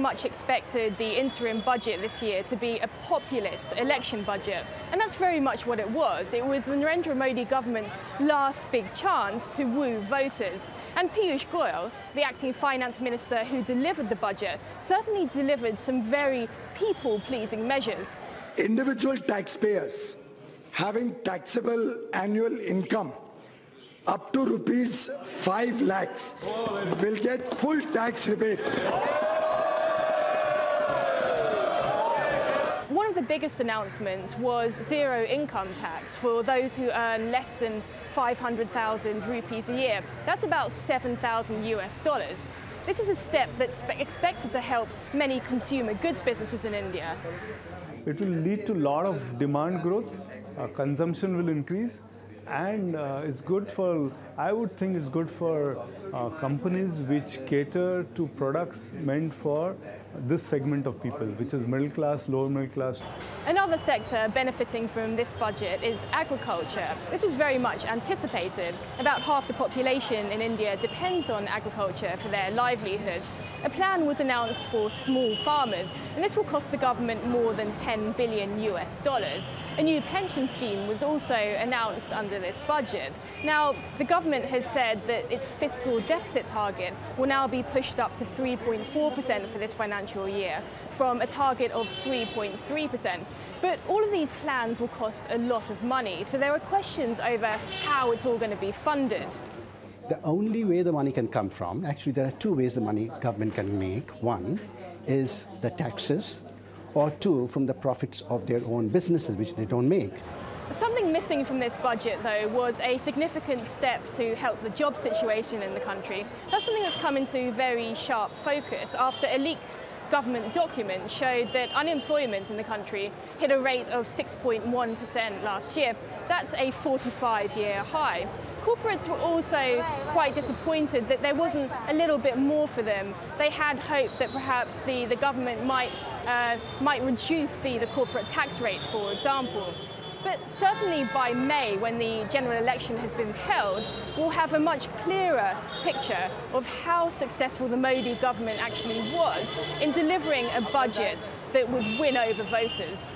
much expected the interim budget this year to be a populist election budget. And that's very much what it was. It was the Narendra Modi government's last big chance to woo voters. And Piyush Goyal, the acting finance minister who delivered the budget, certainly delivered some very people-pleasing measures. Individual taxpayers having taxable annual income up to rupees 5 lakhs will get full tax rebate. One of the biggest announcements was zero income tax for those who earn less than 500,000 rupees a year. That's about $7,000 US. This is a step that's expected to help many consumer goods businesses in India. It will lead to a lot of demand growth, consumption will increase, and it's good for, I would think it's good for companies which cater to products meant for this segment of people, which is middle class, lower middle class. Another sector benefiting from this budget is agriculture. This was very much anticipated. About half the population in India depends on agriculture for their livelihoods. A plan was announced for small farmers, and this will cost the government more than $10 billion US. A new pension scheme was also announced under this budget. Now, the government has said that its fiscal deficit target will now be pushed up to 3.4% for this financial year, from a target of 3.3%. But all of these plans will cost a lot of money, so there are questions over how it's all going to be funded. The only way the money can come from, actually there are two ways the money government can make. One is the taxes, or two, from the profits of their own businesses, which they don't make. Something missing from this budget, though, was a significant step to help the job situation in the country. That's something that's come into very sharp focus after a leaked government document showed that unemployment in the country hit a rate of 6.1% last year. That's a 45-year high. Corporates were also quite disappointed that there wasn't a little bit more for them. They had hoped that perhaps the government might reduce the corporate tax rate, for example. But certainly by May, when the general election has been held, we'll have a much clearer picture of how successful the Modi government actually was in delivering a budget that would win over voters.